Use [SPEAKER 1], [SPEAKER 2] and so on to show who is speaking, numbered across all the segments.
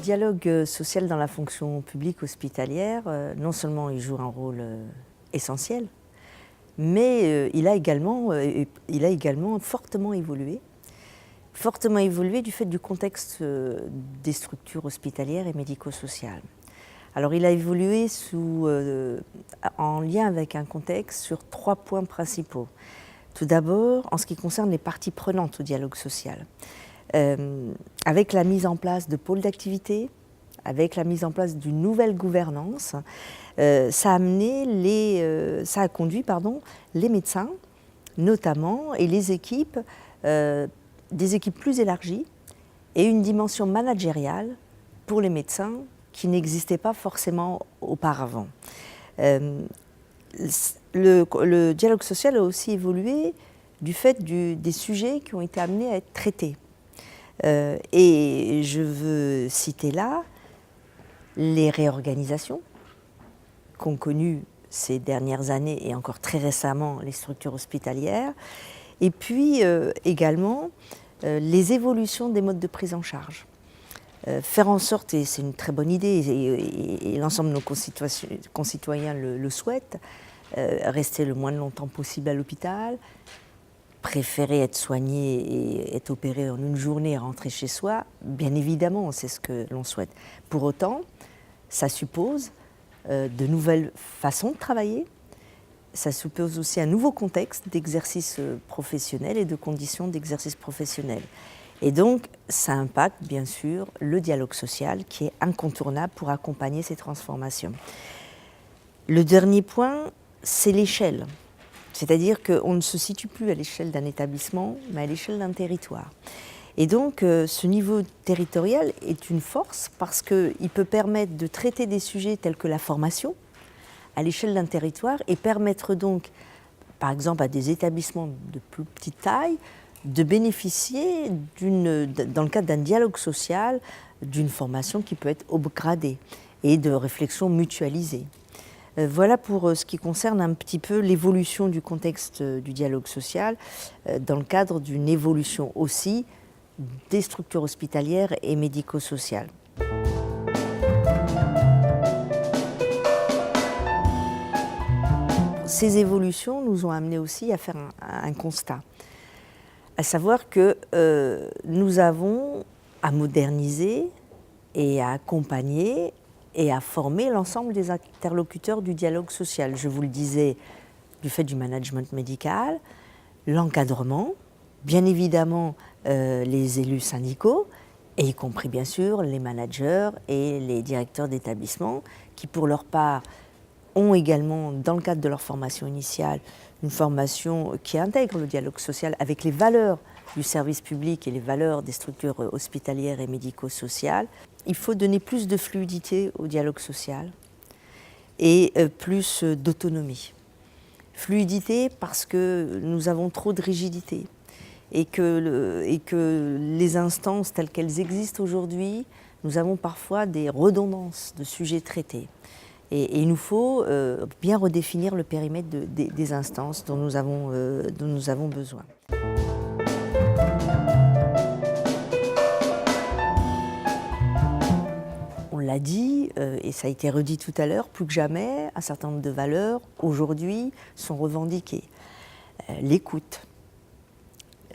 [SPEAKER 1] dialogue social dans la fonction publique hospitalière, non seulement il joue un rôle essentiel, mais il a également fortement évolué du fait du contexte des structures hospitalières et médico-sociales. Alors il a évolué en lien avec un contexte sur 3 points principaux. Tout d'abord, en ce qui concerne les parties prenantes au dialogue social. Avec la mise en place de pôles d'activité, avec la mise en place d'une nouvelle gouvernance, ça a conduit les médecins, notamment, et les équipes, des équipes plus élargies, et une dimension managériale pour les médecins qui n'existait pas forcément auparavant. Le dialogue social a aussi évolué du fait des sujets qui ont été amenés à être traités. Et je veux citer là les réorganisations qu'ont connues ces dernières années et encore très récemment les structures hospitalières, et puis également les évolutions des modes de prise en charge. Faire en sorte, et c'est une très bonne idée, et l'ensemble de nos concitoyens le souhaitent, rester le moins longtemps possible à l'hôpital, préférer être soigné et être opéré en une journée et rentrer chez soi, bien évidemment, c'est ce que l'on souhaite. Pour autant, ça suppose de nouvelles façons de travailler, ça suppose aussi un nouveau contexte d'exercice professionnel et de conditions d'exercice professionnel. Et donc, ça impacte bien sûr le dialogue social qui est incontournable pour accompagner ces transformations. Le dernier point, c'est l'échelle. C'est-à-dire qu'on ne se situe plus à l'échelle d'un établissement, mais à l'échelle d'un territoire. Et donc, ce niveau territorial est une force parce qu'il peut permettre de traiter des sujets tels que la formation à l'échelle d'un territoire et permettre donc, par exemple, à des établissements de plus petite taille, de bénéficier, dans le cadre d'un dialogue social, d'une formation qui peut être upgradée et de réflexion mutualisée. Voilà pour ce qui concerne un petit peu l'évolution du contexte du dialogue social dans le cadre d'une évolution aussi des structures hospitalières et médico-sociales. Ces évolutions nous ont amenés aussi à faire un constat, à savoir que nous avons à moderniser et à accompagner et à former l'ensemble des interlocuteurs du dialogue social. Je vous le disais, du fait du management médical, l'encadrement, bien évidemment les élus syndicaux, et y compris bien sûr les managers et les directeurs d'établissement, qui pour leur part ont également, dans le cadre de leur formation initiale, une formation qui intègre le dialogue social avec les valeurs du service public et les valeurs des structures hospitalières et médico-sociales. Il faut donner plus de fluidité au dialogue social et plus d'autonomie. Fluidité parce que nous avons trop de rigidité et que les instances telles qu'elles existent aujourd'hui, nous avons parfois des redondances de sujets traités. Et il nous faut bien redéfinir le périmètre des instances dont nous avons besoin. On l'a dit, et ça a été redit tout à l'heure, plus que jamais, un certain nombre de valeurs, aujourd'hui, sont revendiquées. L'écoute,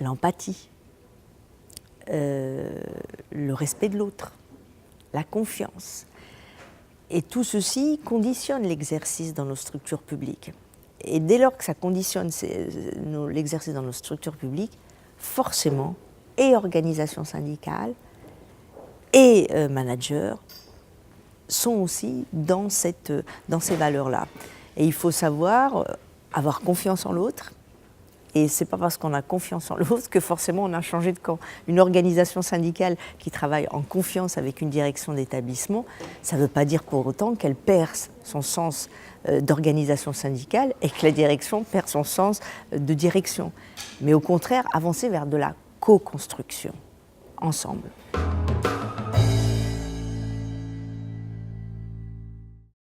[SPEAKER 1] l'empathie, le respect de l'autre, la confiance. Et tout ceci conditionne l'exercice dans nos structures publiques. Et dès lors que ça conditionne l'exercice dans nos structures publiques, forcément, et organisations syndicales, et managers sont aussi dans ces valeurs-là. Et il faut savoir avoir confiance en l'autre. Et ce n'est pas parce qu'on a confiance en l'autre que forcément on a changé de camp. Une organisation syndicale qui travaille en confiance avec une direction d'établissement, ça ne veut pas dire pour autant qu'elle perd son sens d'organisation syndicale et que la direction perd son sens de direction. Mais au contraire, avancer vers de la co-construction, ensemble.